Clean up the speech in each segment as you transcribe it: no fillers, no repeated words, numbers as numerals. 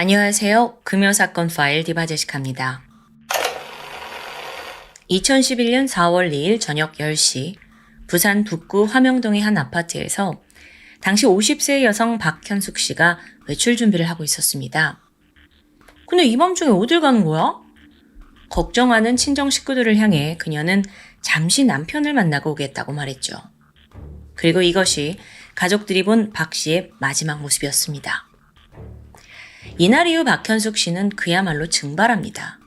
안녕하세요. 금요사건 파일 디바제시카입니다. 2011년 4월 2일 저녁 10시 부산 북구 화명동의 한 아파트에서 당시 50세 여성 박현숙 씨가 외출 준비를 하고 있었습니다. 근데 이 밤중에 어딜 가는 거야? 걱정하는 친정 식구들을 향해 그녀는 잠시 남편을 만나고 오겠다고 말했죠. 그리고 이것이 가족들이 본 박 씨의 마지막 모습이었습니다. 이날 이후 박현숙 씨는 그야말로 증발합니다.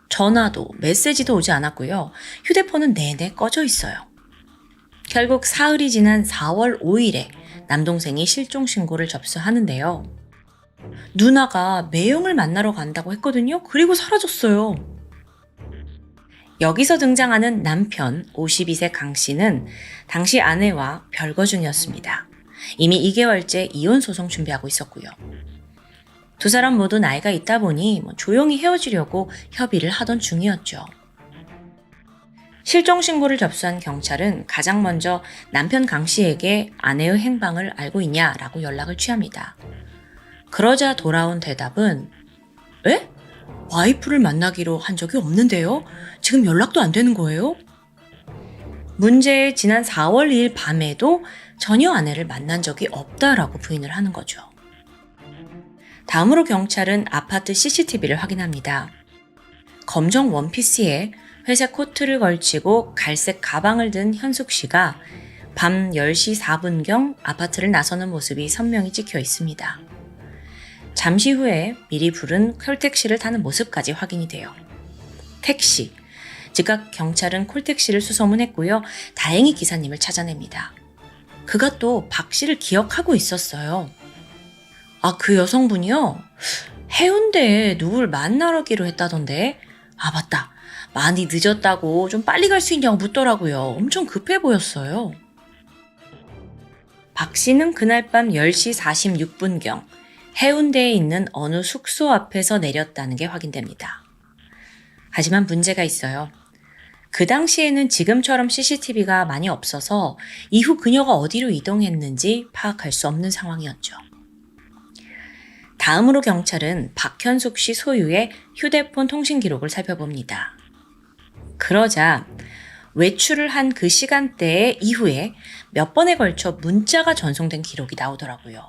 전화도 메시지도 오지 않았고요. 휴대폰은 내내 꺼져 있어요. 결국 사흘이 지난 4월 5일에 남동생이 실종 신고를 접수하는데요. 누나가 매형을 만나러 간다고 했거든요. 그리고 사라졌어요. 여기서 등장하는 남편 52세 강 씨는 당시 아내와 별거 중이었습니다. 이미 2개월째 이혼 소송 준비하고 있었고요. 두 사람 모두 나이가 있다 보니 조용히 헤어지려고 협의를 하던 중이었죠. 실종 신고를 접수한 경찰은 가장 먼저 남편 강 씨에게 아내의 행방을 알고 있냐라고 연락을 취합니다. 그러자 돌아온 대답은 에? 와이프를 만나기로 한 적이 없는데요? 지금 연락도 안 되는 거예요? 문제의 지난 4월 2일 밤에도 전혀 아내를 만난 적이 없다라고 부인을 하는 거죠. 다음으로 경찰은 아파트 CCTV를 확인합니다. 검정 원피스에 회색 코트를 걸치고 갈색 가방을 든 현숙 씨가 밤 10시 4분경 아파트를 나서는 모습이 선명히 찍혀 있습니다. 잠시 후에 미리 부른 콜택시를 타는 모습까지 확인이 돼요. 택시. 즉각 경찰은 콜택시를 수소문했고요. 다행히 기사님을 찾아냅니다. 그가 또 박 씨를 기억하고 있었어요. 그 여성분이요? 해운대에 누굴 만나기로 했다던데? 맞다. 많이 늦었다고 좀 빨리 갈 수 있냐고 묻더라고요. 엄청 급해 보였어요. 박 씨는 그날 밤 10시 46분경 해운대에 있는 어느 숙소 앞에서 내렸다는 게 확인됩니다. 하지만 문제가 있어요. 그 당시에는 지금처럼 CCTV가 많이 없어서 이후 그녀가 어디로 이동했는지 파악할 수 없는 상황이었죠. 다음으로 경찰은 박현숙 씨 소유의 휴대폰 통신 기록을 살펴봅니다. 그러자 외출을 한 그 시간대 이후에 몇 번에 걸쳐 문자가 전송된 기록이 나오더라고요.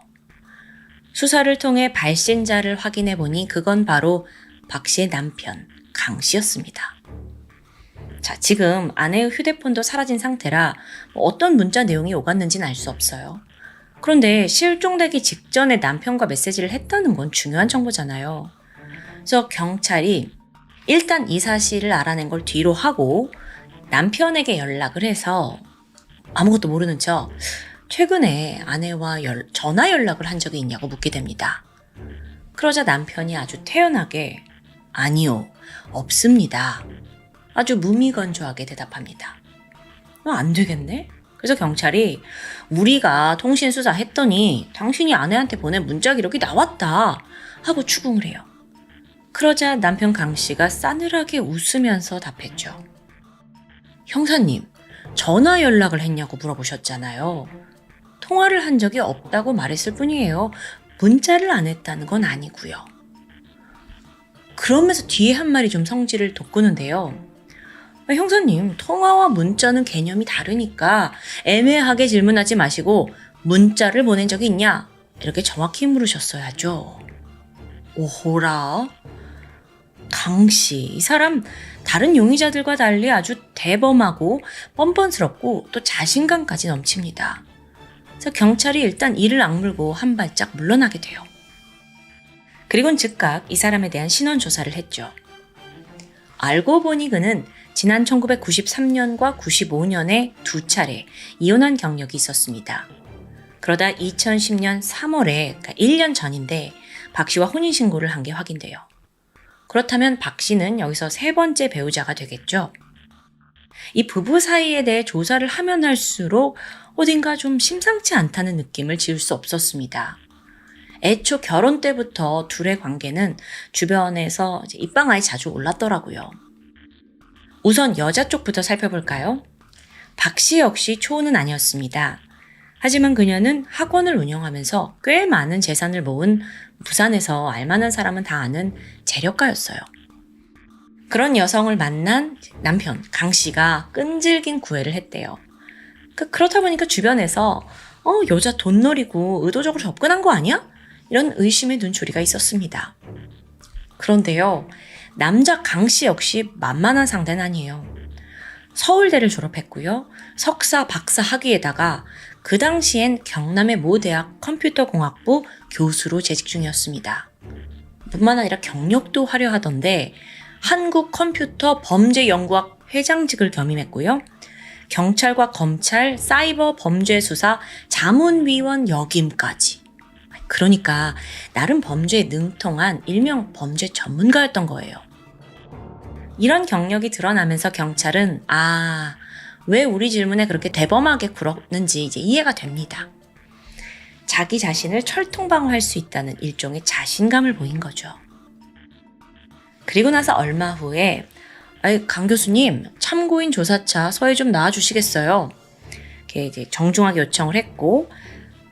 수사를 통해 발신자를 확인해 보니 그건 바로 박 씨의 남편 강 씨였습니다. 자, 지금 아내의 휴대폰도 사라진 상태라 어떤 문자 내용이 오갔는지는 알 수 없어요. 그런데 실종되기 직전에 남편과 메시지를 했다는 건 중요한 정보잖아요. 그래서 경찰이 일단 이 사실을 알아낸 걸 뒤로 하고 남편에게 연락을 해서 아무것도 모르는 척 최근에 아내와 전화 연락을 한 적이 있냐고 묻게 됩니다. 그러자 남편이 아주 태연하게 아니요, 없습니다. 아주 무미건조하게 대답합니다. 안 되겠네? 그래서 경찰이 우리가 통신 수사했더니 당신이 아내한테 보낸 문자 기록이 나왔다 하고 추궁을 해요. 그러자 남편 강 씨가 싸늘하게 웃으면서 답했죠. 형사님, 전화 연락을 했냐고 물어보셨잖아요. 통화를 한 적이 없다고 말했을 뿐이에요. 문자를 안 했다는 건 아니고요. 그러면서 뒤에 한 말이 좀 성질을 돋구는데요. 형사님, 통화와 문자는 개념이 다르니까 애매하게 질문하지 마시고 문자를 보낸 적이 있냐? 이렇게 정확히 물으셨어야죠. 오호라. 강씨, 이 사람 다른 용의자들과 달리 아주 대범하고 뻔뻔스럽고 또 자신감까지 넘칩니다. 그래서 경찰이 일단 이를 악물고 한 발짝 물러나게 돼요. 그리고는 즉각 이 사람에 대한 신원 조사를 했죠. 알고 보니 그는 지난 1993년과 95년에 두 차례 이혼한 경력이 있었습니다. 그러다 2010년 3월에, 그러니까 1년 전인데 박 씨와 혼인신고를 한 게 확인돼요. 그렇다면 박 씨는 여기서 세 번째 배우자가 되겠죠. 이 부부 사이에 대해 조사를 하면 할수록 어딘가 좀 심상치 않다는 느낌을 지울 수 없었습니다. 애초 결혼 때부터 둘의 관계는 주변에서 입방아에 자주 올랐더라고요. 우선 여자 쪽부터 살펴볼까요? 박 씨 역시 초혼은 아니었습니다. 하지만 그녀는 학원을 운영하면서 꽤 많은 재산을 모은 부산에서 알만한 사람은 다 아는 재력가였어요. 그런 여성을 만난 남편 강 씨가 끈질긴 구애를 했대요. 그렇다 보니까 주변에서 여자 돈 노리고 의도적으로 접근한 거 아니야? 이런 의심의 눈초리가 있었습니다. 그런데요, 남자 강 씨 역시 만만한 상대는 아니에요. 서울대를 졸업했고요. 석사, 박사 학위에다가 그 당시엔 경남의 모 대학 컴퓨터공학부 교수로 재직 중이었습니다. 뿐만 아니라 경력도 화려하던데 한국컴퓨터범죄연구학 회장직을 겸임했고요. 경찰과 검찰, 사이버 범죄수사 자문위원 역임까지. 그러니까 나름 범죄에 능통한 일명 범죄 전문가였던 거예요. 이런 경력이 드러나면서 경찰은 왜 우리 질문에 그렇게 대범하게 굴었는지 이제 이해가 됩니다. 자기 자신을 철통방어할 수 있다는 일종의 자신감을 보인 거죠. 그리고 나서 얼마 후에 강 교수님, 참고인 조사차 서에 좀 나와주시겠어요? 이렇게 이제 정중하게 요청을 했고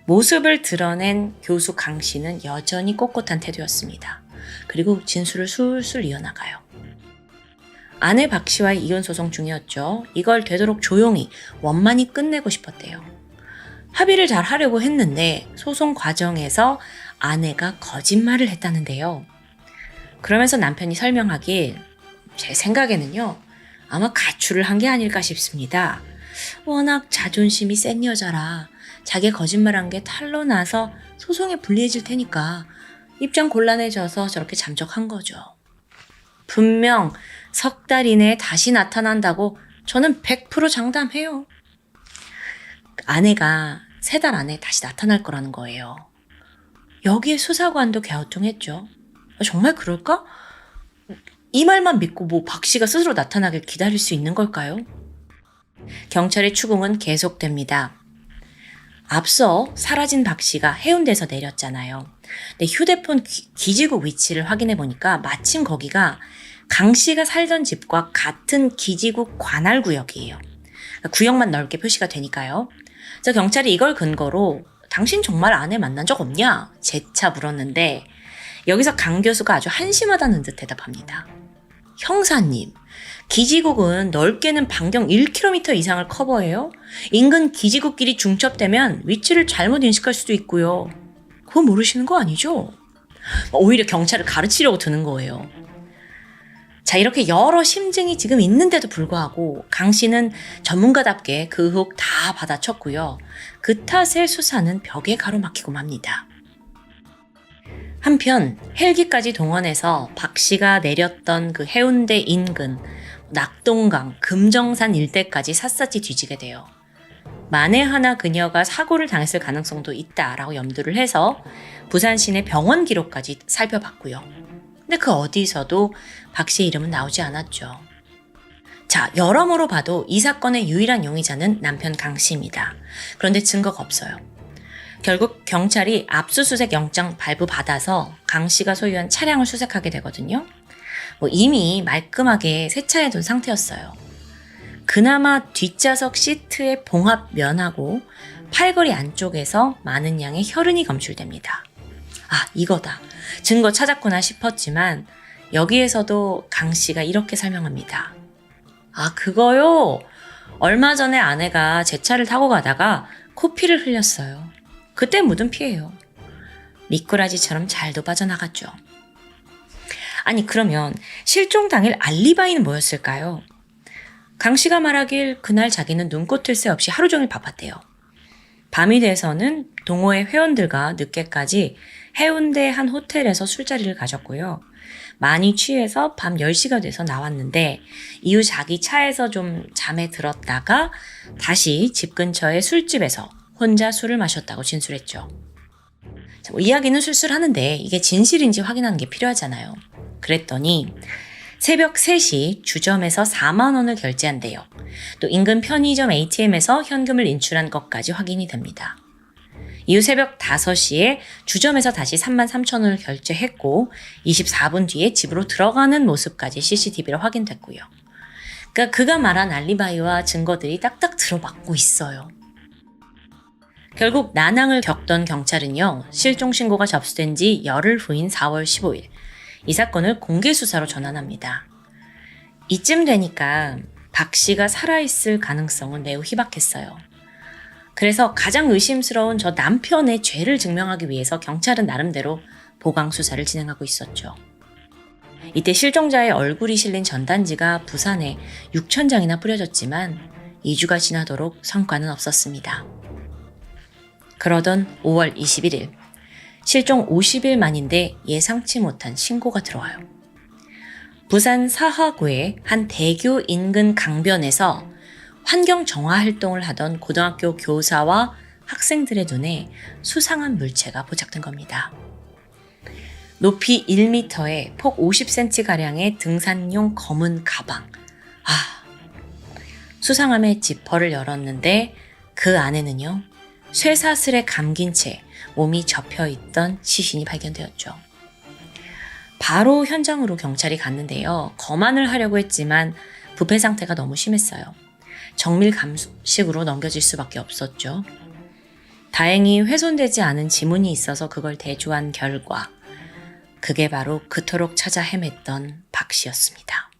모습을 드러낸 교수 강 씨는 여전히 꼿꼿한 태도였습니다. 그리고 진술을 술술 이어나가요. 아내 박 씨와의 이혼 소송 중이었죠. 이걸 되도록 조용히 원만히 끝내고 싶었대요. 합의를 잘 하려고 했는데 소송 과정에서 아내가 거짓말을 했다는데요. 그러면서 남편이 설명하길 제 생각에는요. 아마 가출을 한 게 아닐까 싶습니다. 워낙 자존심이 센 여자라 자기 거짓말한 게 탄로 나서 소송에 불리해질 테니까 입장 곤란해져서 저렇게 잠적한 거죠. 분명 석 달 이내에 다시 나타난다고 저는 100% 장담해요. 아내가 3달 안에 다시 나타날 거라는 거예요. 여기에 수사관도 갸우뚱했죠. 정말 그럴까? 이 말만 믿고 박 씨가 스스로 나타나길 기다릴 수 있는 걸까요? 경찰의 추궁은 계속됩니다. 앞서 사라진 박 씨가 해운대에서 내렸잖아요. 근데 휴대폰 기지국 위치를 확인해 보니까 마침 거기가 강 씨가 살던 집과 같은 기지국 관할 구역이에요. 그러니까 구역만 넓게 표시가 되니까요. 그래서 경찰이 이걸 근거로 당신 정말 아내 만난 적 없냐? 재차 물었는데 여기서 강 교수가 아주 한심하다는 듯 대답합니다. 형사님, 기지국은 넓게는 반경 1km 이상을 커버해요. 인근 기지국끼리 중첩되면 위치를 잘못 인식할 수도 있고요. 그거 모르시는 거 아니죠? 오히려 경찰을 가르치려고 드는 거예요. 자, 이렇게 여러 심증이 지금 있는데도 불구하고 강 씨는 전문가답게 그 의혹 다 받아쳤고요. 그 탓에 수사는 벽에 가로막히고 맙니다. 한편 헬기까지 동원해서 박 씨가 내렸던 그 해운대 인근 낙동강, 금정산 일대까지 샅샅이 뒤지게 돼요. 만에 하나 그녀가 사고를 당했을 가능성도 있다라고 염두를 해서 부산 시내 병원 기록까지 살펴봤고요. 근데 그 어디서도 박 씨의 이름은 나오지 않았죠. 자, 여러모로 봐도 이 사건의 유일한 용의자는 남편 강 씨입니다. 그런데 증거가 없어요. 결국 경찰이 압수수색 영장 발부받아서 강 씨가 소유한 차량을 수색하게 되거든요. 이미 말끔하게 세차해둔 상태였어요. 그나마 뒷좌석 시트의 봉합면하고 팔걸이 안쪽에서 많은 양의 혈흔이 검출됩니다. 이거다. 증거 찾았구나 싶었지만 여기에서도 강 씨가 이렇게 설명합니다. 그거요. 얼마 전에 아내가 제 차를 타고 가다가 코피를 흘렸어요. 그때 묻은 피예요. 미꾸라지처럼 잘도 빠져나갔죠. 아니, 그러면 실종 당일 알리바이는 뭐였을까요? 강 씨가 말하길 그날 자기는 눈꽃을 새 없이 하루 종일 바빴대요. 밤이 돼서는 동호회 회원들과 늦게까지 해운대 한 호텔에서 술자리를 가졌고요. 많이 취해서 밤 10시가 돼서 나왔는데 이후 자기 차에서 좀 잠에 들었다가 다시 집 근처의 술집에서 혼자 술을 마셨다고 진술했죠. 이야기는 술술하는데 이게 진실인지 확인하는 게 필요하잖아요. 그랬더니 새벽 3시 주점에서 4만 원을 결제한대요. 또 인근 편의점 ATM에서 현금을 인출한 것까지 확인이 됩니다. 이후 새벽 5시에 주점에서 다시 3만 3천 원을 결제했고 24분 뒤에 집으로 들어가는 모습까지 CCTV로 확인됐고요. 그러니까 그가 말한 알리바이와 증거들이 딱딱 들어맞고 있어요. 결국 난항을 겪던 경찰은요, 실종 신고가 접수된 지 열흘 후인 4월 15일, 이 사건을 공개 수사로 전환합니다. 이쯤 되니까 박 씨가 살아있을 가능성은 매우 희박했어요. 그래서 가장 의심스러운 저 남편의 죄를 증명하기 위해서 경찰은 나름대로 보강 수사를 진행하고 있었죠. 이때 실종자의 얼굴이 실린 전단지가 부산에 6,000장이나 뿌려졌지만 2주가 지나도록 성과는 없었습니다. 그러던 5월 21일, 실종 50일 만인데 예상치 못한 신고가 들어와요. 부산 사하구의 한 대교 인근 강변에서 환경 정화 활동을 하던 고등학교 교사와 학생들의 눈에 수상한 물체가 포착된 겁니다. 높이 1m에 폭 50cm가량의 등산용 검은 가방. 수상함의 지퍼를 열었는데 그 안에는요, 쇠사슬에 감긴 채 몸이 접혀있던 시신이 발견되었죠. 바로 현장으로 경찰이 갔는데요. 검안을 하려고 했지만 부패 상태가 너무 심했어요. 정밀 감식으로 넘겨질 수밖에 없었죠. 다행히 훼손되지 않은 지문이 있어서 그걸 대조한 결과 그게 바로 그토록 찾아 헤맸던 박 씨였습니다.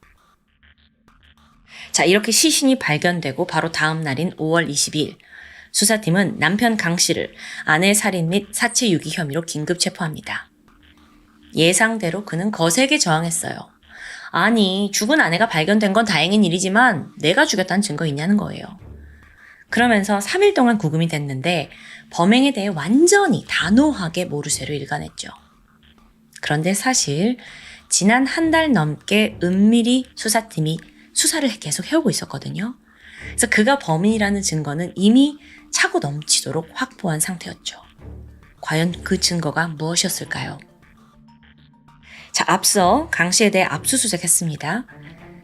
자, 이렇게 시신이 발견되고 바로 다음 날인 5월 22일 수사팀은 남편 강 씨를 아내 살인 및 사체 유기 혐의로 긴급 체포합니다. 예상대로 그는 거세게 저항했어요. 아니, 죽은 아내가 발견된 건 다행인 일이지만 내가 죽였다는 증거 있냐는 거예요. 그러면서 3일 동안 구금이 됐는데 범행에 대해 완전히 단호하게 모르쇠로 일관했죠. 그런데 사실 지난 한 달 넘게 은밀히 수사팀이 수사를 계속 해오고 있었거든요. 그래서 그가 범인이라는 증거는 이미 차고 넘치도록 확보한 상태였죠. 과연 그 증거가 무엇이었을까요? 자, 앞서 강 씨에 대해 압수수색했습니다.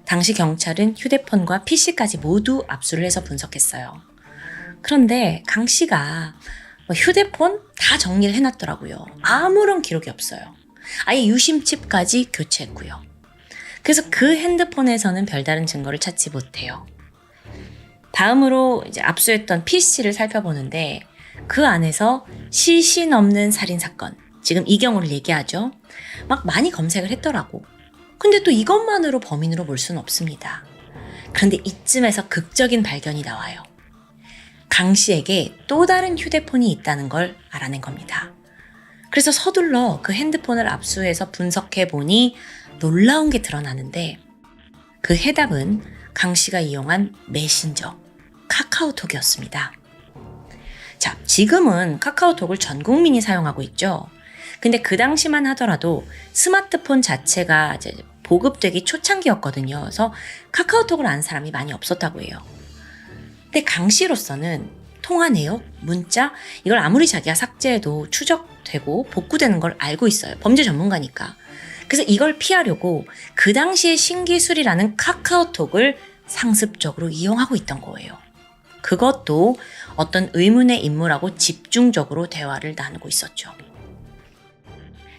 당시 경찰은 휴대폰과 PC까지 모두 압수를 해서 분석했어요. 그런데 강 씨가 휴대폰 다 정리를 해놨더라고요. 아무런 기록이 없어요. 아예 유심칩까지 교체했고요. 그래서 그 핸드폰에서는 별다른 증거를 찾지 못해요. 다음으로 이제 압수했던 PC를 살펴보는데 그 안에서 시신 없는 살인사건, 지금 이 경우를 얘기하죠. 막 많이 검색을 했더라고. 근데 또 이것만으로 범인으로 볼 수는 없습니다. 그런데 이쯤에서 극적인 발견이 나와요. 강 씨에게 또 다른 휴대폰이 있다는 걸 알아낸 겁니다. 그래서 서둘러 그 핸드폰을 압수해서 분석해 보니 놀라운 게 드러나는데 그 해답은 강 씨가 이용한 메신저, 카카오톡이었습니다. 자, 지금은 카카오톡을 전 국민이 사용하고 있죠. 근데 그 당시만 하더라도 스마트폰 자체가 이제 보급되기 초창기였거든요. 그래서 카카오톡을 아는 사람이 많이 없었다고 해요. 근데 강 씨로서는 통화 내역, 문자, 이걸 아무리 자기가 삭제해도 추적되고 복구되는 걸 알고 있어요. 범죄 전문가니까. 그래서 이걸 피하려고 그 당시에 신기술이라는 카카오톡을 상습적으로 이용하고 있던 거예요. 그것도 어떤 의문의 인물하고 집중적으로 대화를 나누고 있었죠.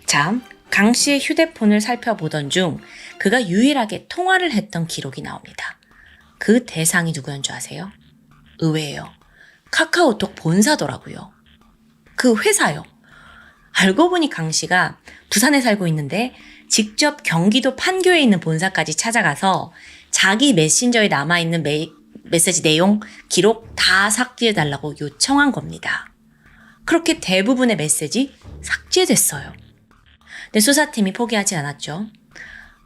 자, 강 씨의 휴대폰을 살펴보던 중 그가 유일하게 통화를 했던 기록이 나옵니다. 그 대상이 누구였는 줄 아세요? 의외예요. 카카오톡 본사더라고요. 그 회사요. 알고 보니 강 씨가 부산에 살고 있는데 직접 경기도 판교에 있는 본사까지 찾아가서 자기 메신저에 남아있는 메시지 내용, 기록 다 삭제해달라고 요청한 겁니다. 그렇게 대부분의 메시지 삭제됐어요. 근데 수사팀이 포기하지 않았죠.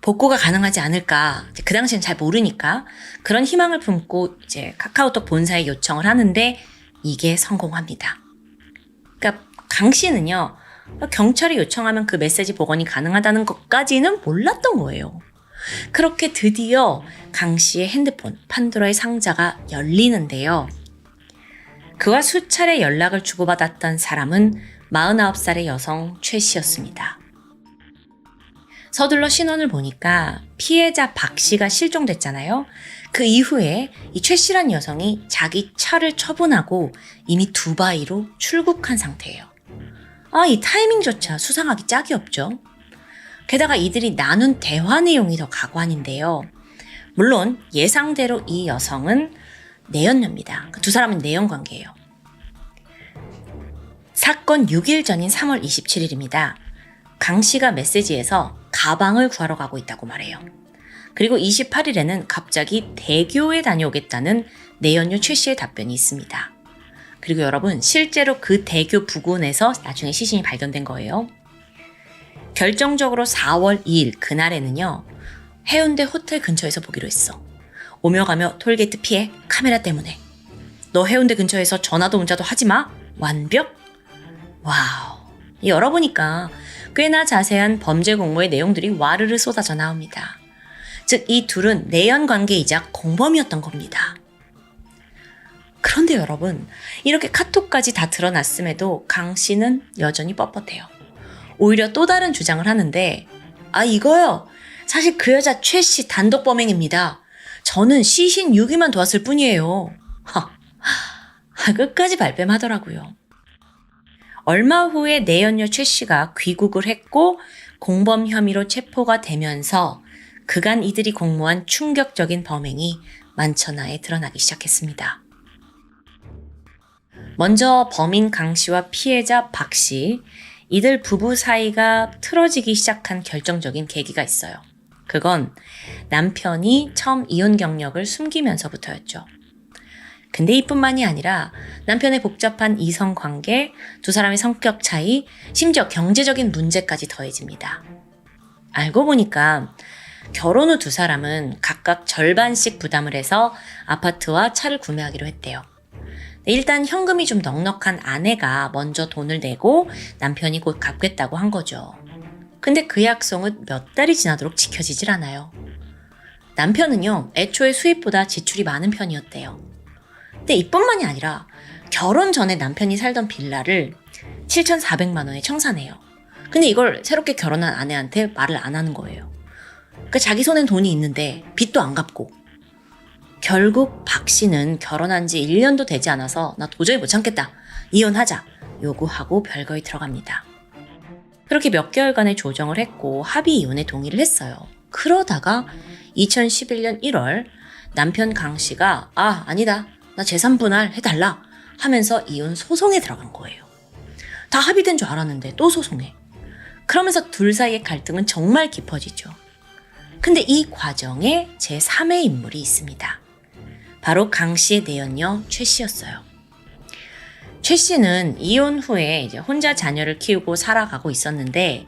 복구가 가능하지 않을까, 그 당시엔 잘 모르니까 그런 희망을 품고 이제 카카오톡 본사에 요청을 하는데 이게 성공합니다. 그러니까 강 씨는요, 경찰이 요청하면 그 메시지 복원이 가능하다는 것까지는 몰랐던 거예요. 그렇게 드디어 강 씨의 핸드폰, 판도라의 상자가 열리는데요. 그와 수차례 연락을 주고받았던 사람은 49살의 여성 최 씨였습니다. 서둘러 신원을 보니까 피해자 박 씨가 실종됐잖아요. 그 이후에 이 최 씨란 여성이 자기 차를 처분하고 이미 두바이로 출국한 상태예요. 이 타이밍조차 수상하기 짝이 없죠. 게다가 이들이 나눈 대화 내용이 더 가관인데요. 물론 예상대로 이 여성은 내연녀입니다. 두 사람은 내연 관계예요. 사건 6일 전인 3월 27일입니다. 강 씨가 메시지에서 가방을 구하러 가고 있다고 말해요. 그리고 28일에는 갑자기 대교에 다녀오겠다는 내연녀 최 씨의 답변이 있습니다. 그리고 여러분, 실제로 그 대교 부근에서 나중에 시신이 발견된 거예요. 결정적으로 4월 2일 그날에는요, 해운대 호텔 근처에서 보기로 했어. 오며 가며 톨게이트 피해, 카메라 때문에. 너 해운대 근처에서 전화도 문자도 하지 마. 완벽? 와우. 열어보니까 꽤나 자세한 범죄 공모의 내용들이 와르르 쏟아져 나옵니다. 즉, 이 둘은 내연 관계이자 공범이었던 겁니다. 그런데 여러분, 이렇게 카톡까지 다 드러났음에도 강 씨는 여전히 뻣뻣해요. 오히려 또 다른 주장을 하는데, 이거요. 사실 그 여자 최 씨 단독 범행입니다. 저는 시신 유기만 도왔을 뿐이에요. 끝까지 발뺌하더라고요. 얼마 후에 내연녀 최 씨가 귀국을 했고 공범 혐의로 체포가 되면서 그간 이들이 공모한 충격적인 범행이 만천하에 드러나기 시작했습니다. 먼저 범인 강 씨와 피해자 박 씨, 이들 부부 사이가 틀어지기 시작한 결정적인 계기가 있어요. 그건 남편이 처음 이혼 경력을 숨기면서부터였죠. 근데 이뿐만이 아니라 남편의 복잡한 이성 관계, 두 사람의 성격 차이, 심지어 경제적인 문제까지 더해집니다. 알고 보니까 결혼 후 두 사람은 각각 절반씩 부담을 해서 아파트와 차를 구매하기로 했대요. 일단 현금이 좀 넉넉한 아내가 먼저 돈을 내고 남편이 곧 갚겠다고 한 거죠. 근데 그 약속은 몇 달이 지나도록 지켜지질 않아요. 남편은요, 애초에 수입보다 지출이 많은 편이었대요. 근데 이뿐만이 아니라 결혼 전에 남편이 살던 빌라를 7,400만 원에 청산해요. 근데 이걸 새롭게 결혼한 아내한테 말을 안 하는 거예요. 그러니까 자기 손엔 돈이 있는데 빚도 안 갚고. 결국 박 씨는 결혼한 지 1년도 되지 않아서 나 도저히 못 참겠다. 이혼하자. 요구하고 별거에 들어갑니다. 그렇게 몇 개월간의 조정을 했고 합의 이혼에 동의를 했어요. 그러다가 2011년 1월 남편 강 씨가 아니다. 나 재산 분할 해달라 하면서 이혼 소송에 들어간 거예요. 다 합의된 줄 알았는데 또 소송해. 그러면서 둘 사이의 갈등은 정말 깊어지죠. 근데 이 과정에 제3의 인물이 있습니다. 바로 강 씨의 내연녀 최 씨였어요. 최 씨는 이혼 후에 이제 혼자 자녀를 키우고 살아가고 있었는데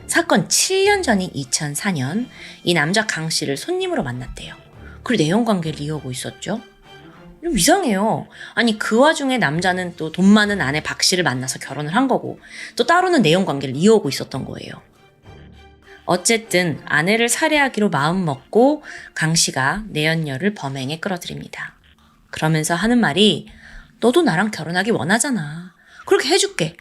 사건 7년 전인 2004년 이 남자 강 씨를 손님으로 만났대요. 그리고 내연 관계를 이어오고 있었죠. 좀 이상해요. 아니 그 와중에 남자는 또 돈 많은 아내 박 씨를 만나서 결혼을 한 거고 또 따로는 내연 관계를 이어오고 있었던 거예요. 어쨌든 아내를 살해하기로 마음먹고 강 씨가 내연녀를 범행에 끌어들입니다. 그러면서 하는 말이 너도 나랑 결혼하기 원하잖아. 그렇게 해줄게.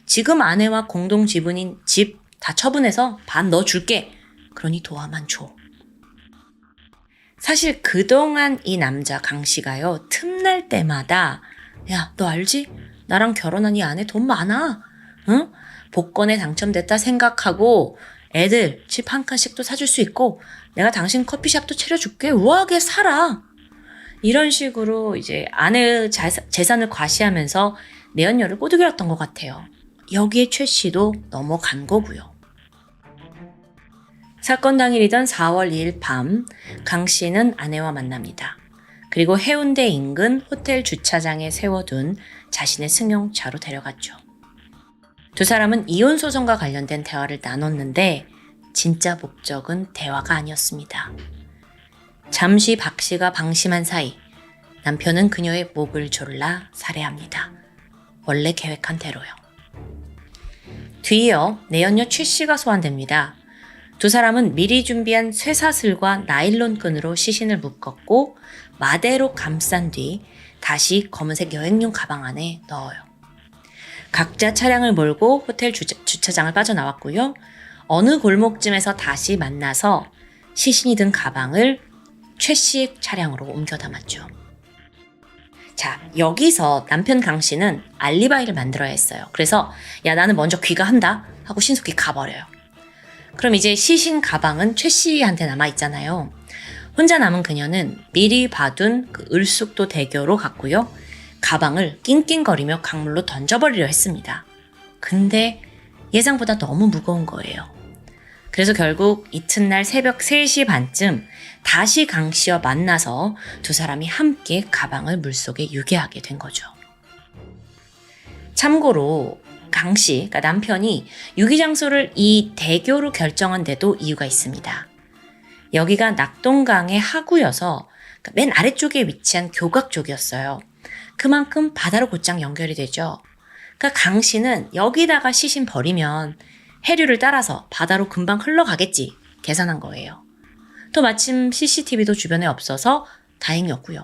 지금 아내와 공동 지분인 집 다 처분해서 반 넣어줄게. 그러니 도와만 줘. 사실 그동안 이 남자 강 씨가요. 틈날 때마다 야, 너 알지? 나랑 결혼한 이 아내 돈 많아. 응? 복권에 당첨됐다 생각하고 애들 집 한 칸씩도 사줄 수 있고 내가 당신 커피숍도 차려줄게. 우아하게 살아. 이런 식으로 이제 아내의 재산을 과시하면서 내연녀를 꼬드겼던 것 같아요. 여기에 최 씨도 넘어간 거고요. 사건 당일이던 4월 2일 밤 강 씨는 아내와 만납니다. 그리고 해운대 인근 호텔 주차장에 세워둔 자신의 승용차로 데려갔죠. 두 사람은 이혼 소송과 관련된 대화를 나눴는데 진짜 목적은 대화가 아니었습니다. 잠시 박 씨가 방심한 사이 남편은 그녀의 목을 졸라 살해합니다. 원래 계획한 대로요. 뒤이어 내연녀 최 씨가 소환됩니다. 두 사람은 미리 준비한 쇠사슬과 나일론 끈으로 시신을 묶었고 마대로 감싼 뒤 다시 검은색 여행용 가방 안에 넣어요. 각자 차량을 몰고 호텔 주차장을 빠져나왔고요. 어느 골목쯤에서 다시 만나서 시신이 든 가방을 최 씨의 차량으로 옮겨 담았죠. 자, 여기서 남편 강 씨는 알리바이를 만들어야 했어요. 그래서 야, 나는 먼저 귀가한다 하고 신속히 가버려요. 그럼 이제 시신 가방은 최 씨한테 남아있잖아요. 혼자 남은 그녀는 미리 봐둔 그 을숙도 대교로 갔고요. 가방을 낑낑거리며 강물로 던져버리려 했습니다. 근데 예상보다 너무 무거운 거예요. 그래서 결국 이튿날 새벽 3시 반쯤 다시 강 씨와 만나서 두 사람이 함께 가방을 물속에 유개하게 된 거죠. 참고로 강 씨, 그러니까 남편이 유기 장소를 이 대교로 결정한 데도 이유가 있습니다. 여기가 낙동강의 하구여서 맨 아래쪽에 위치한 교각 쪽이었어요. 그만큼 바다로 곧장 연결이 되죠. 그러니까 강 씨는 여기다가 시신 버리면 해류를 따라서 바다로 금방 흘러가겠지 계산한 거예요. 또 마침 CCTV도 주변에 없어서 다행이었고요.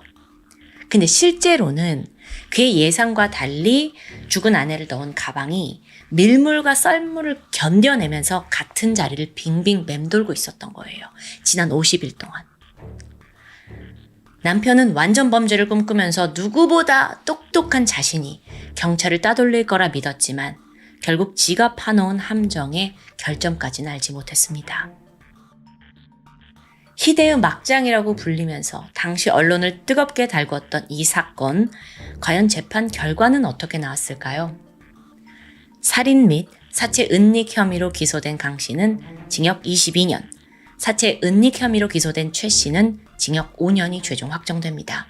근데 실제로는 그의 예상과 달리 죽은 아내를 넣은 가방이 밀물과 썰물을 견뎌내면서 같은 자리를 빙빙 맴돌고 있었던 거예요. 지난 50일 동안. 남편은 완전 범죄를 꿈꾸면서 누구보다 똑똑한 자신이 경찰을 따돌릴 거라 믿었지만 결국 지가 파놓은 함정의 결점까지는 알지 못했습니다. 희대의 막장이라고 불리면서 당시 언론을 뜨겁게 달궜던 이 사건, 과연 재판 결과는 어떻게 나왔을까요? 살인 및 사체 은닉 혐의로 기소된 강 씨는 징역 22년, 사체 은닉 혐의로 기소된 최 씨는 징역 5년이 최종 확정됩니다.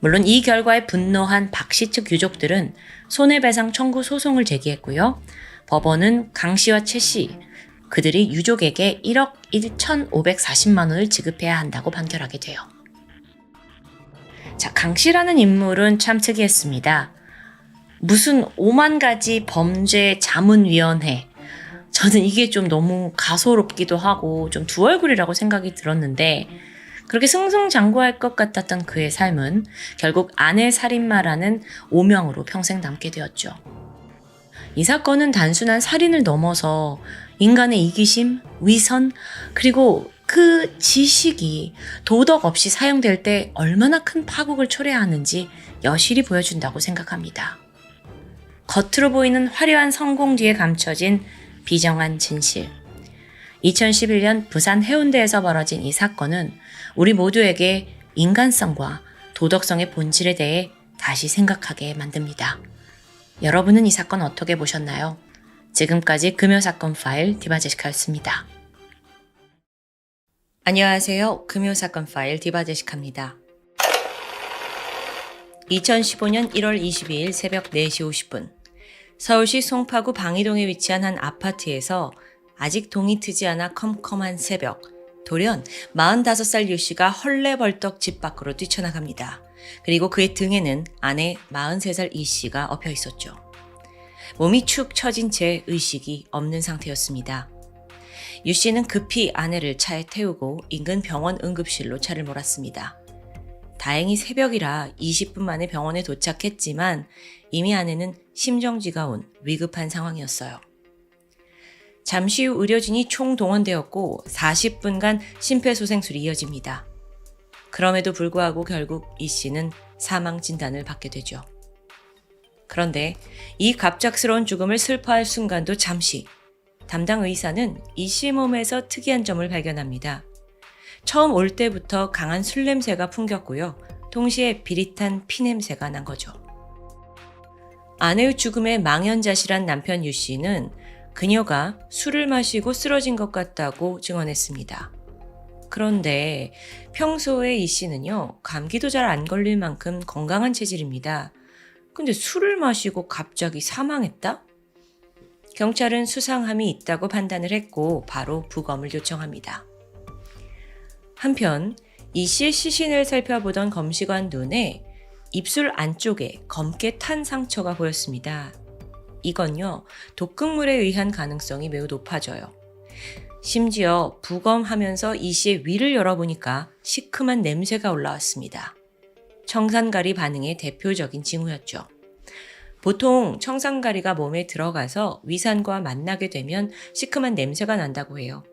물론 이 결과에 분노한 박 씨 측 유족들은 손해배상 청구 소송을 제기했고요. 법원은 강 씨와 최 씨, 그들이 유족에게 1억 1,540만 원을 지급해야 한다고 판결하게 돼요. 자, 강 씨라는 인물은 참 특이했습니다. 무슨 5만 가지 범죄 자문위원회. 저는 이게 좀 너무 가소롭기도 하고 좀 두 얼굴이라고 생각이 들었는데 그렇게 승승장구할 것 같았던 그의 삶은 결국 아내 살인마라는 오명으로 평생 남게 되었죠. 이 사건은 단순한 살인을 넘어서 인간의 이기심, 위선, 그리고 그 지식이 도덕 없이 사용될 때 얼마나 큰 파국을 초래하는지 여실히 보여준다고 생각합니다. 겉으로 보이는 화려한 성공 뒤에 감춰진 비정한 진실. 2011년 부산 해운대에서 벌어진 이 사건은 우리 모두에게 인간성과 도덕성의 본질에 대해 다시 생각하게 만듭니다. 여러분은 이 사건 어떻게 보셨나요? 지금까지 금요사건 파일 디바제시카였습니다. 안녕하세요. 금요사건 파일 디바제시카입니다. 2015년 1월 22일 새벽 4시 50분 서울시 송파구 방이동에 위치한 한 아파트에서 아직 동이 트지 않아 컴컴한 새벽 돌연 45살 유 씨가 헐레벌떡 집 밖으로 뛰쳐나갑니다. 그리고 그의 등에는 아내 43살 이 씨가 엎여 있었죠. 몸이 축 처진 채 의식이 없는 상태였습니다. 유 씨는 급히 아내를 차에 태우고 인근 병원 응급실로 차를 몰았습니다. 다행히 새벽이라 20분 만에 병원에 도착했지만 이미 아내는 심정지가 온 위급한 상황이었어요. 잠시 후 의료진이 총동원되었고 40분간 심폐소생술이 이어집니다. 그럼에도 불구하고 결국 이 씨는 사망 진단을 받게 되죠. 그런데 이 갑작스러운 죽음을 슬퍼할 순간도 잠시 담당 의사는 이 씨 몸에서 특이한 점을 발견합니다. 처음 올 때부터 강한 술 냄새가 풍겼고요. 동시에 비릿한 피 냄새가 난 거죠. 아내의 죽음에 망연자실한 남편 유 씨는 그녀가 술을 마시고 쓰러진 것 같다고 증언했습니다. 그런데 평소에 이 씨는요, 감기도 잘 안 걸릴 만큼 건강한 체질입니다. 근데 술을 마시고 갑자기 사망했다? 경찰은 수상함이 있다고 판단을 했고 바로 부검을 요청합니다. 한편 이 씨의 시신을 살펴보던 검시관 눈에 입술 안쪽에 검게 탄 상처가 보였습니다. 이건요, 독극물에 의한 가능성이 매우 높아져요. 심지어 부검하면서 이 씨의 위를 열어보니까 시큼한 냄새가 올라왔습니다. 청산가리 반응의 대표적인 징후였죠. 보통 청산가리가 몸에 들어가서 위산과 만나게 되면 시큼한 냄새가 난다고 해요.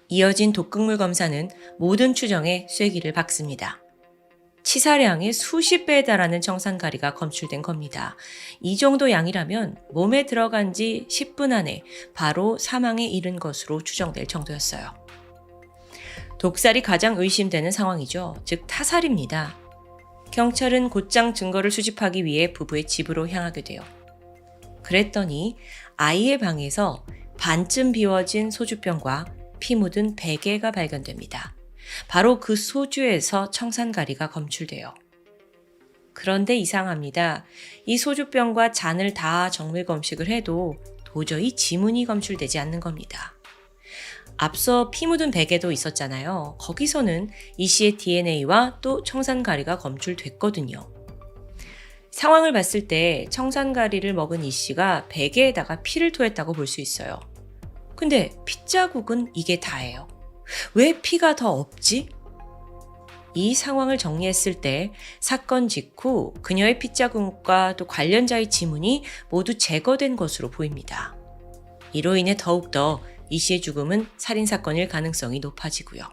이어진 독극물 검사는 모든 추정에 쐐기를 박습니다. 치사량의 수십 배에 달하는 청산가리가 검출된 겁니다. 이 정도 양이라면 몸에 들어간 지 10분 안에 바로 사망에 이른 것으로 추정될 정도였어요. 독살이 가장 의심되는 상황이죠. 즉 타살입니다. 경찰은 곧장 증거를 수집하기 위해 부부의 집으로 향하게 돼요. 그랬더니 아이의 방에서 반쯤 비워진 소주병과 피 묻은 베개가 발견됩니다. 바로 그 소주에서 청산가리가 검출돼요. 그런데 이상합니다. 이 소주병과 잔을 다 정밀 검식을 해도 도저히 지문이 검출되지 않는 겁니다. 앞서 피 묻은 베개도 있었잖아요. 거기서는 이 씨의 DNA와 또 청산가리가 검출됐거든요. 상황을 봤을 때 청산가리를 먹은 이 씨가 베개에다가 피를 토했다고 볼 수 있어요. 근데 핏자국은 이게 다예요. 왜 피가 더 없지? 이 상황을 정리했을 때 사건 직후 그녀의 핏자국과 또 관련자의 지문이 모두 제거된 것으로 보입니다. 이로 인해 더욱더 이 씨의 죽음은 살인사건일 가능성이 높아지고요.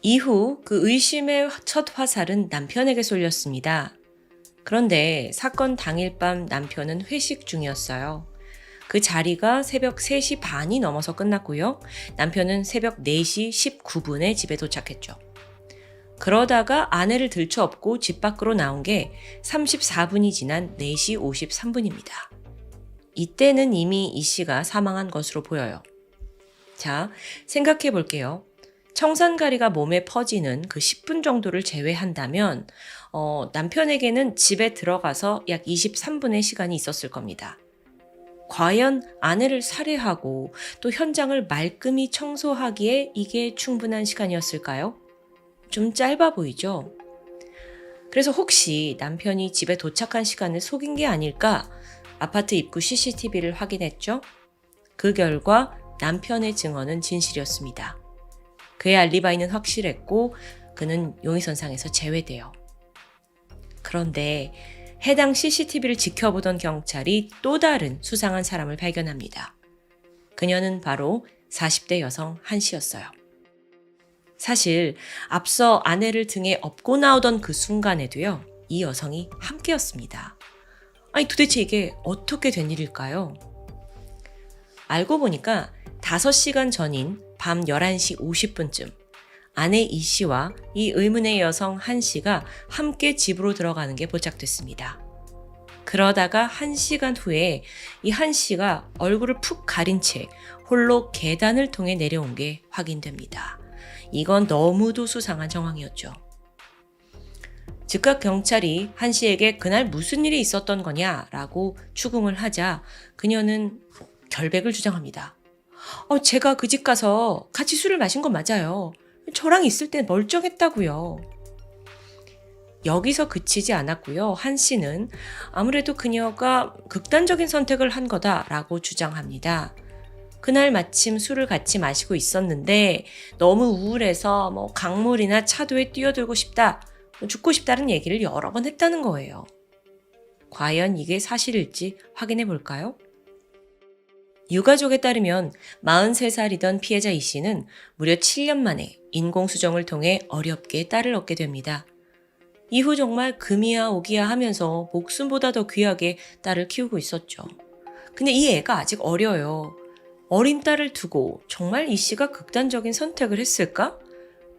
이후 그 의심의 첫 화살은 남편에게 쏠렸습니다. 그런데 사건 당일 밤 남편은 회식 중이었어요. 그 자리가 새벽 3시 반이 넘어서 끝났고요. 남편은 새벽 4시 19분에 집에 도착했죠. 그러다가 아내를 들쳐업고 집 밖으로 나온 게 34분이 지난 4시 53분입니다. 이때는 이미 이 씨가 사망한 것으로 보여요. 자, 생각해 볼게요. 청산가리가 몸에 퍼지는 그 10분 정도를 제외한다면 남편에게는 집에 들어가서 약 23분의 시간이 있었을 겁니다. 과연 아내를 살해하고 또 현장을 말끔히 청소하기에 이게 충분한 시간이었을까요? 좀 짧아 보이죠? 그래서 혹시 남편이 집에 도착한 시간을 속인 게 아닐까 아파트 입구 CCTV를 확인했죠? 그 결과 남편의 증언은 진실이었습니다. 그의 알리바이는 확실했고 그는 용의선상에서 제외돼요. 그런데 해당 CCTV를 지켜보던 경찰이 또 다른 수상한 사람을 발견합니다. 그녀는 바로 40대 여성 한 씨였어요. 사실 앞서 아내를 등에 업고 나오던 그 순간에도요, 이 여성이 함께였습니다. 아니 도대체 이게 어떻게 된 일일까요? 알고 보니까 5시간 전인 밤 11시 50분쯤 아내 이 씨와 이 의문의 여성 한 씨가 함께 집으로 들어가는 게 포착됐습니다. 그러다가 1시간 후에 이 한 씨가 얼굴을 푹 가린 채 홀로 계단을 통해 내려온 게 확인됩니다. 이건 너무도 수상한 정황이었죠. 즉각 경찰이 한 씨에게 그날 무슨 일이 있었던 거냐라고 추궁을 하자 그녀는 결백을 주장합니다. 제가 그 집 가서 같이 술을 마신 건 맞아요. 저랑 있을 땐 멀쩡했다고요. 여기서 그치지 않았고요. 한 씨는 아무래도 그녀가 극단적인 선택을 한 거다라고 주장합니다. 그날 마침 술을 같이 마시고 있었는데 너무 우울해서 강물이나 차도에 뛰어들고 싶다, 죽고 싶다는 얘기를 여러 번 했다는 거예요. 과연 이게 사실일지 확인해 볼까요? 유가족에 따르면 43살이던 피해자 이 씨는 무려 7년 만에 인공수정을 통해 어렵게 딸을 얻게 됩니다. 이후 정말 금이야 오기야 하면서 목숨보다 더 귀하게 딸을 키우고 있었죠. 근데 이 애가 아직 어려요. 어린 딸을 두고 정말 이 씨가 극단적인 선택을 했을까?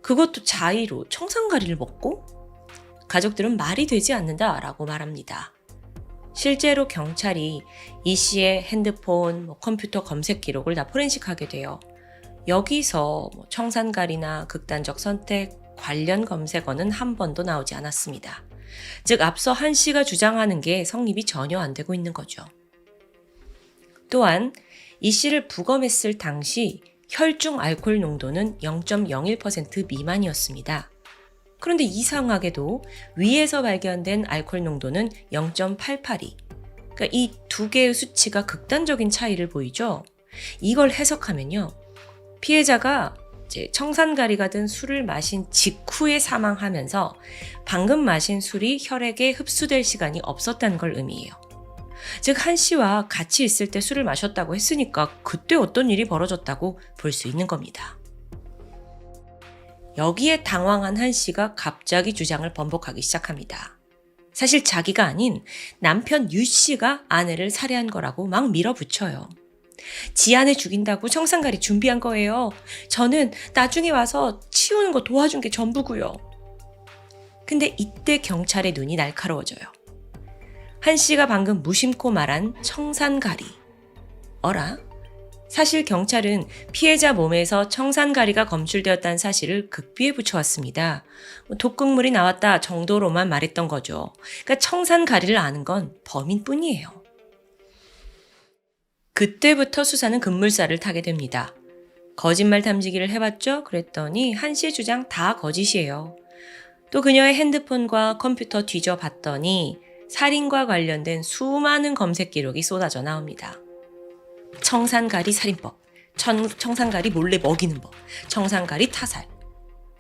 그것도 자의로 청산가리를 먹고? 가족들은 말이 되지 않는다라고 말합니다. 실제로 경찰이 이 씨의 핸드폰, 컴퓨터 검색 기록을 다 포렌식하게 돼요. 여기서 청산가리나 극단적 선택 관련 검색어는 한 번도 나오지 않았습니다. 즉 앞서 한 씨가 주장하는 게 성립이 전혀 안 되고 있는 거죠. 또한 이 씨를 부검했을 당시 혈중 알코올 농도는 0.01% 미만이었습니다. 그런데 이상하게도 위에서 발견된 알코올 농도는 0.882. 그러니까 이 두 개의 수치가 극단적인 차이를 보이죠. 이걸 해석하면요. 피해자가 이제 청산가리가 든 술을 마신 직후에 사망하면서 방금 마신 술이 혈액에 흡수될 시간이 없었다는 걸 의미해요. 즉 한 씨와 같이 있을 때 술을 마셨다고 했으니까 그때 어떤 일이 벌어졌다고 볼 수 있는 겁니다. 여기에 당황한 한 씨가 갑자기 주장을 번복하기 시작합니다. 사실 자기가 아닌 남편 유 씨가 아내를 살해한 거라고 막 밀어붙여요. 지 아내 죽인다고 청산가리 준비한 거예요. 저는 나중에 와서 치우는 거 도와준 게 전부고요. 근데 이때 경찰의 눈이 날카로워져요. 한 씨가 방금 무심코 말한 청산가리. 어라? 사실 경찰은 피해자 몸에서 청산가리가 검출되었다는 사실을 극비에 붙여왔습니다. 독극물이 나왔다 정도로만 말했던 거죠. 그러니까 청산가리를 아는 건 범인뿐이에요. 그때부터 수사는 급물살을 타게 됩니다. 거짓말 탐지기를 해봤죠? 그랬더니 한 씨의 주장 다 거짓이에요. 또 그녀의 핸드폰과 컴퓨터 뒤져봤더니 살인과 관련된 수많은 검색 기록이 쏟아져 나옵니다. 청산가리 살인법, 청산가리 몰래 먹이는 법, 청산가리 타살.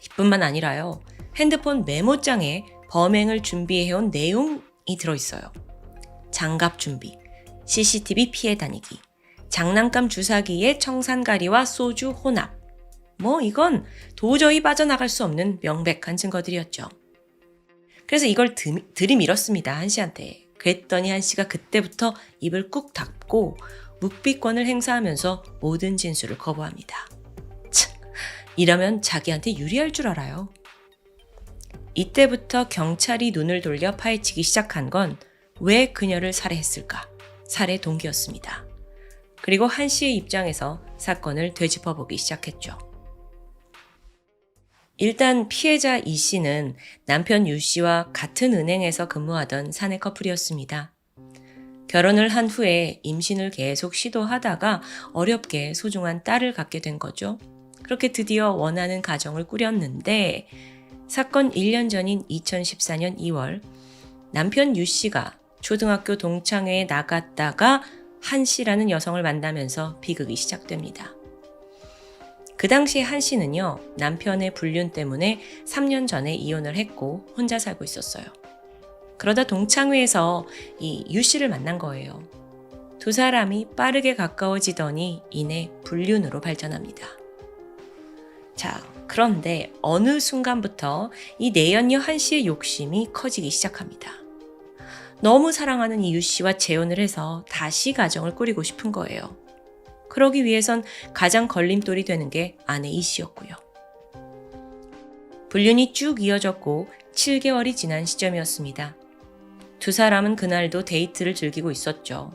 이뿐만 아니라요. 핸드폰 메모장에 범행을 준비해온 내용이 들어있어요. 장갑 준비, CCTV 피해 다니기, 장난감 주사기에 청산가리와 소주 혼합. 이건 도저히 빠져나갈 수 없는 명백한 증거들이었죠. 그래서 이걸 들이밀었습니다, 한 씨한테. 그랬더니 한 씨가 그때부터 입을 꾹 닫고 묵비권을 행사하면서 모든 진술을 거부합니다. 참, 이러면 자기한테 유리할 줄 알아요. 이때부터 경찰이 눈을 돌려 파헤치기 시작한 건 왜 그녀를 살해했을까? 살해 동기였습니다. 그리고 한 씨의 입장에서 사건을 되짚어보기 시작했죠. 일단 피해자 이 씨는 남편 유 씨와 같은 은행에서 근무하던 사내 커플이었습니다. 결혼을 한 후에 임신을 계속 시도하다가 어렵게 소중한 딸을 갖게 된 거죠. 그렇게 드디어 원하는 가정을 꾸렸는데 사건 1년 전인 2014년 2월 남편 유 씨가 초등학교 동창회에 나갔다가 한 씨라는 여성을 만나면서 비극이 시작됩니다. 그 당시에 한 씨는요, 남편의 불륜 때문에 3년 전에 이혼을 했고 혼자 살고 있었어요. 그러다 동창회에서 이 유 씨를 만난 거예요. 두 사람이 빠르게 가까워지더니 이내 불륜으로 발전합니다. 자, 그런데 어느 순간부터 이 내연녀 한 씨의 욕심이 커지기 시작합니다. 너무 사랑하는 이 유 씨와 재혼을 해서 다시 가정을 꾸리고 싶은 거예요. 그러기 위해선 가장 걸림돌이 되는 게 아내 이 씨였고요. 불륜이 쭉 이어졌고 7개월이 지난 시점이었습니다. 두 사람은 그날도 데이트를 즐기고 있었죠.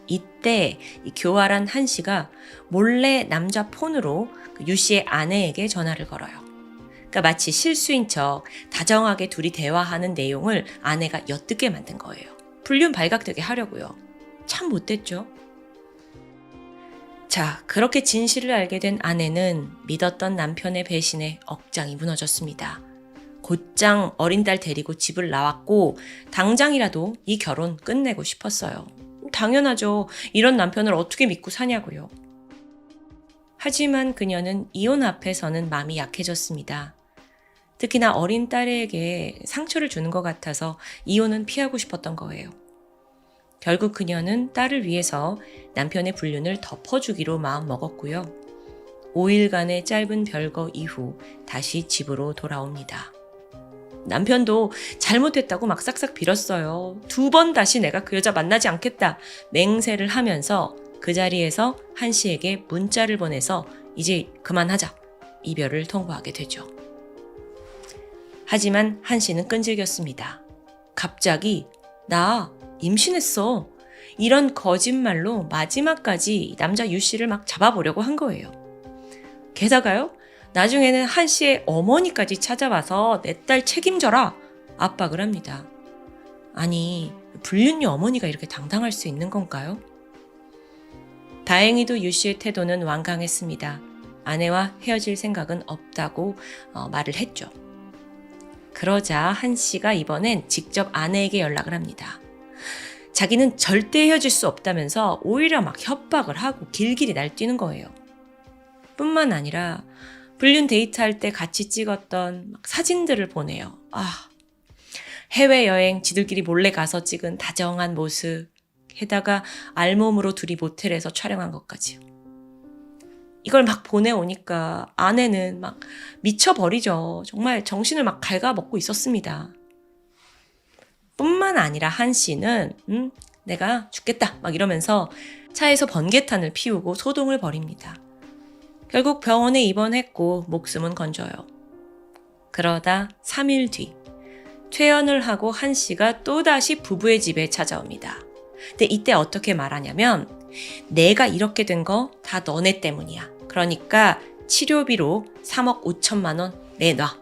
이때 이 교활한 한 씨가 몰래 남자 폰으로 유 씨의 아내에게 전화를 걸어요. 그러니까 마치 실수인 척 다정하게 둘이 대화하는 내용을 아내가 엿듣게 만든 거예요. 불륜 발각되게 하려고요. 참 못됐죠. 자, 그렇게 진실을 알게 된 아내는 믿었던 남편의 배신에 억장이 무너졌습니다. 곧장 어린 딸 데리고 집을 나왔고 당장이라도 이 결혼 끝내고 싶었어요. 당연하죠. 이런 남편을 어떻게 믿고 사냐고요. 하지만 그녀는 이혼 앞에서는 마음이 약해졌습니다. 특히나 어린 딸에게 상처를 주는 것 같아서 이혼은 피하고 싶었던 거예요. 결국 그녀는 딸을 위해서 남편의 불륜을 덮어주기로 마음먹었고요. 5일간의 짧은 별거 이후 다시 집으로 돌아옵니다. 남편도 잘못했다고 막 싹싹 빌었어요. 2번 다시 내가 그 여자 만나지 않겠다 맹세를 하면서 그 자리에서 한 씨에게 문자를 보내서 이제 그만하자 이별을 통보하게 되죠. 하지만 한 씨는 끈질겼습니다. 갑자기 나 임신했어. 이런 거짓말로 마지막까지 남자 유 씨를 막 잡아보려고 한 거예요. 게다가요. 나중에는 한 씨의 어머니까지 찾아와서 내 딸 책임져라 압박을 합니다. 아니, 불륜녀 어머니가 이렇게 당당할 수 있는 건가요? 다행히도 유 씨의 태도는 완강했습니다. 아내와 헤어질 생각은 없다고 말을 했죠. 그러자 한 씨가 이번엔 직접 아내에게 연락을 합니다. 자기는 절대 헤어질 수 없다면서 오히려 막 협박을 하고 길길이 날뛰는 거예요. 뿐만 아니라 불륜 데이트할 때 같이 찍었던 사진들을 보내요. 해외여행 지들끼리 몰래 가서 찍은 다정한 모습, 게다가 알몸으로 둘이 모텔에서 촬영한 것까지요. 이걸 막 보내오니까 아내는 막 미쳐버리죠. 정말 정신을 막 갉아먹고 있었습니다. 뿐만 아니라 한 씨는 내가 죽겠다 막 이러면서 차에서 번개탄을 피우고 소동을 벌입니다. 결국 병원에 입원했고 목숨은 건져요. 그러다 3일 뒤 퇴원을 하고 한 씨가 또다시 부부의 집에 찾아옵니다. 근데 이때 어떻게 말하냐면 내가 이렇게 된 거 다 너네 때문이야. 그러니까 치료비로 3억 5천만 원 내놔.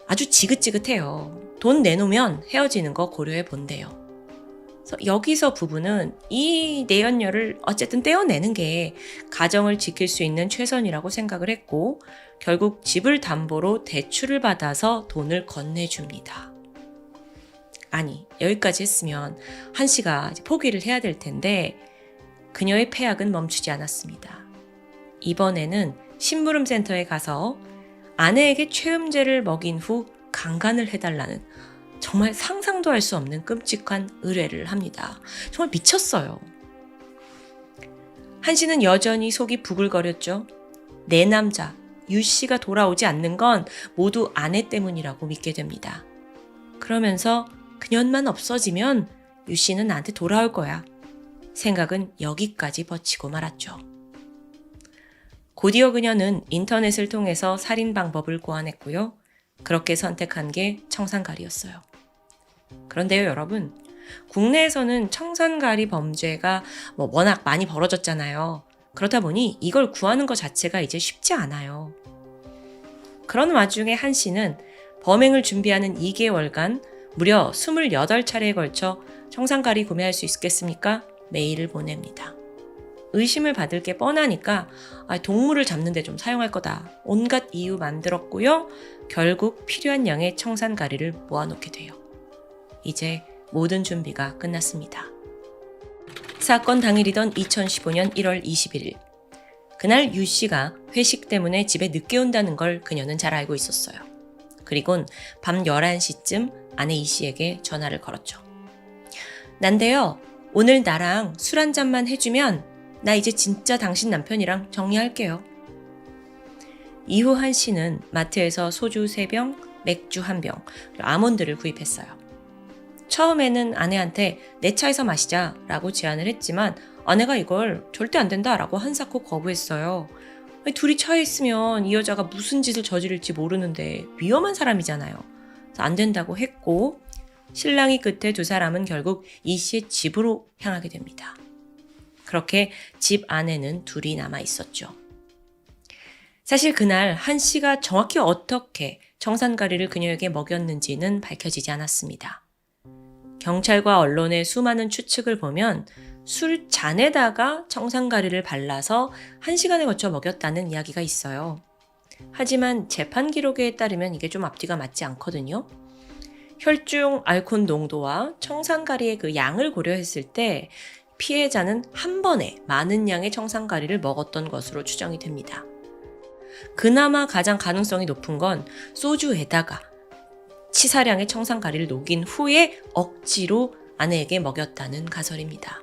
아주 지긋지긋해요. 돈 내놓으면 헤어지는 거 고려해 본대요. 그래서 여기서 부부는 이 내연녀를 어쨌든 떼어내는 게 가정을 지킬 수 있는 최선이라고 생각을 했고 결국 집을 담보로 대출을 받아서 돈을 건네줍니다. 아니, 여기까지 했으면 한 씨가 포기를 해야 될 텐데 그녀의 패악은 멈추지 않았습니다. 이번에는 심부름센터에 가서 아내에게 최음제를 먹인 후 강간을 해달라는 정말 상상도 할 수 없는 끔찍한 의뢰를 합니다. 정말 미쳤어요. 한 씨는 여전히 속이 부글거렸죠. 내 남자 유 씨가 돌아오지 않는 건 모두 아내 때문이라고 믿게 됩니다. 그러면서 그년만 없어지면 유 씨는 나한테 돌아올 거야. 생각은 여기까지 뻗치고 말았죠. 곧이어 그녀는 인터넷을 통해서 살인 방법을 고안했고요. 그렇게 선택한 게 청산가리였어요. 그런데요, 여러분, 국내에서는 청산가리 범죄가 워낙 많이 벌어졌잖아요. 그렇다 보니 이걸 구하는 것 자체가 이제 쉽지 않아요. 그런 와중에 한 씨는 범행을 준비하는 2개월간 무려 28차례에 걸쳐 청산가리 구매할 수 있겠습니까? 메일을 보냅니다. 의심을 받을 게 뻔하니까 동물을 잡는 데 좀 사용할 거다. 온갖 이유 만들었고요. 결국 필요한 양의 청산가리를 모아놓게 돼요. 이제 모든 준비가 끝났습니다. 사건 당일이던 2015년 1월 21일. 그날 유 씨가 회식 때문에 집에 늦게 온다는 걸 그녀는 잘 알고 있었어요. 그리곤 밤 11시쯤 아내 이 씨에게 전화를 걸었죠. 난데요, 오늘 나랑 술 한 잔만 해주면 나 이제 진짜 당신 남편이랑 정리할게요. 이후 한 씨는 마트에서 소주 3병, 맥주 1병, 아몬드를 구입했어요. 처음에는 아내한테 내 차에서 마시자 라고 제안을 했지만 아내가 이걸 절대 안 된다 라고 한사코 거부했어요. 둘이 차에 있으면 이 여자가 무슨 짓을 저지를지 모르는데 위험한 사람이잖아요. 안 된다고 했고 신랑이 끝에 두 사람은 결국 이 씨의 집으로 향하게 됩니다. 그렇게 집 안에는 둘이 남아 있었죠. 사실 그날 한 씨가 정확히 어떻게 청산가리를 그녀에게 먹였는지는 밝혀지지 않았습니다. 경찰과 언론의 수많은 추측을 보면 술잔에다가 청산가리를 발라서 1시간에 걸쳐 먹였다는 이야기가 있어요. 하지만 재판 기록에 따르면 이게 좀 앞뒤가 맞지 않거든요. 혈중 알코올 농도와 청산가리의 그 양을 고려했을 때 피해자는 한 번에 많은 양의 청산가리를 먹었던 것으로 추정이 됩니다. 그나마 가장 가능성이 높은 건 소주에다가 치사량의 청산가리를 녹인 후에 억지로 아내에게 먹였다는 가설입니다.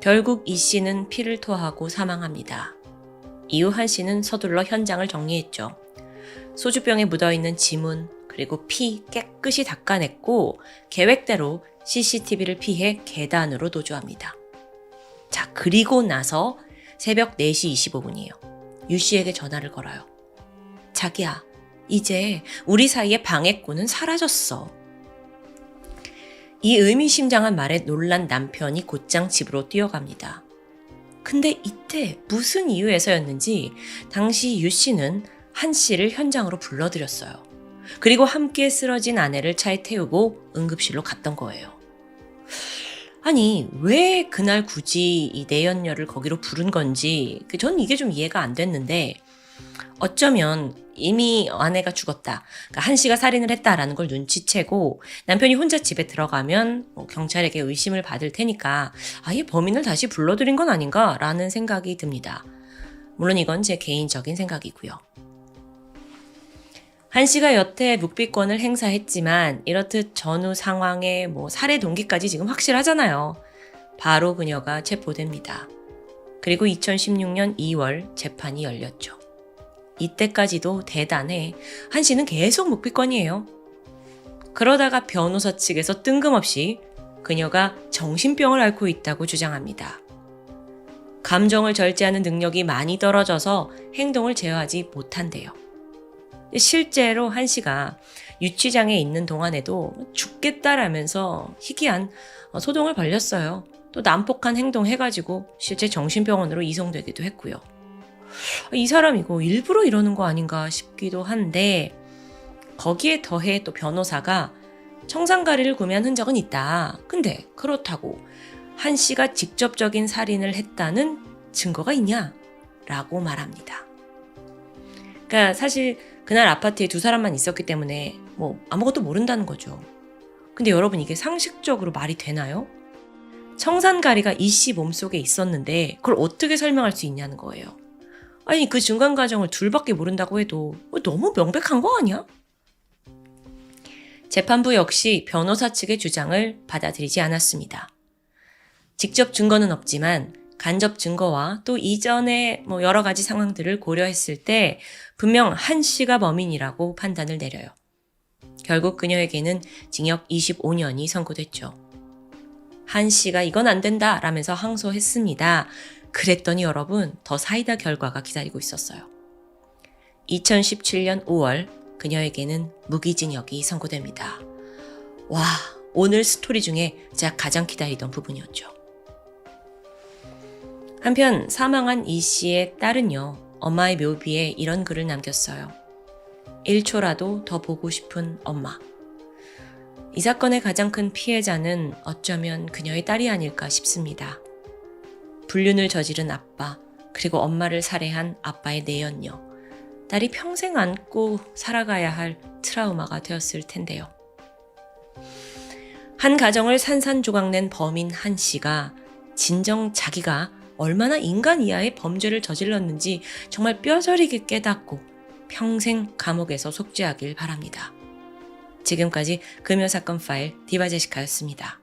결국 이 씨는 피를 토하고 사망합니다. 이후 한 씨는 서둘러 현장을 정리했죠. 소주병에 묻어있는 지문 그리고 피 깨끗이 닦아냈고 계획대로 CCTV를 피해 계단으로 도주합니다. 자, 그리고 나서 새벽 4시 25분이에요. 유 씨에게 전화를 걸어요. 자기야, 이제 우리 사이의 방해꾼은 사라졌어. 이 의미심장한 말에 놀란 남편이 곧장 집으로 뛰어갑니다. 근데 이때 무슨 이유에서였는지 당시 유 씨는 한 씨를 현장으로 불러들였어요. 그리고 함께 쓰러진 아내를 차에 태우고 응급실로 갔던 거예요. 아니, 왜 그날 굳이 이 내연녀를 거기로 부른 건지 전 이게 좀 이해가 안 됐는데 어쩌면 이미 아내가 죽었다. 그러니까 한 씨가 살인을 했다라는 걸 눈치채고 남편이 혼자 집에 들어가면 경찰에게 의심을 받을 테니까 아예 범인을 다시 불러들인 건 아닌가라는 생각이 듭니다. 물론 이건 제 개인적인 생각이고요. 한 씨가 여태 묵비권을 행사했지만 이렇듯 전후 상황에 살해 동기까지 지금 확실하잖아요. 바로 그녀가 체포됩니다. 그리고 2016년 2월 재판이 열렸죠. 이때까지도 대단해. 한 씨는 계속 묵비권이에요. 그러다가 변호사 측에서 뜬금없이 그녀가 정신병을 앓고 있다고 주장합니다. 감정을 절제하는 능력이 많이 떨어져서 행동을 제어하지 못한대요. 실제로 한 씨가 유치장에 있는 동안에도 죽겠다라면서 희귀한 소동을 벌였어요. 또 난폭한 행동 해가지고 실제 정신병원으로 이송되기도 했고요. 이 사람 이거 일부러 이러는 거 아닌가 싶기도 한데 거기에 더해 또 변호사가 청산가리를 구매한 흔적은 있다. 근데 그렇다고 한 씨가 직접적인 살인을 했다는 증거가 있냐? 라고 말합니다. 그러니까 사실 그날 아파트에 두 사람만 있었기 때문에 아무것도 모른다는 거죠. 근데 여러분 이게 상식적으로 말이 되나요? 청산가리가 이 씨 몸속에 있었는데 그걸 어떻게 설명할 수 있냐는 거예요. 아니 그 중간 과정을 둘밖에 모른다고 해도 너무 명백한 거 아니야? 재판부 역시 변호사 측의 주장을 받아들이지 않았습니다. 직접 증거는 없지만 간접 증거와 또 이전의 여러 가지 상황들을 고려했을 때 분명 한 씨가 범인이라고 판단을 내려요. 결국 그녀에게는 징역 25년이 선고됐죠. 한 씨가 이건 안 된다 라면서 항소했습니다. 그랬더니 여러분 더 사이다 결과가 기다리고 있었어요. 2017년 5월 그녀에게는 무기징역이 선고됩니다. 와, 오늘 스토리 중에 제가 가장 기다리던 부분이었죠. 한편 사망한 이 씨의 딸은요, 엄마의 묘비에 이런 글을 남겼어요. 1초라도 더 보고 싶은 엄마. 이 사건의 가장 큰 피해자는 어쩌면 그녀의 딸이 아닐까 싶습니다. 불륜을 저지른 아빠, 그리고 엄마를 살해한 아빠의 내연녀. 딸이 평생 안고 살아가야 할 트라우마가 되었을 텐데요. 한 가정을 산산조각낸 범인 한 씨가 진정 자기가 얼마나 인간 이하의 범죄를 저질렀는지 정말 뼈저리게 깨닫고 평생 감옥에서 속죄하길 바랍니다. 지금까지 금요사건 파일 디바제시카였습니다.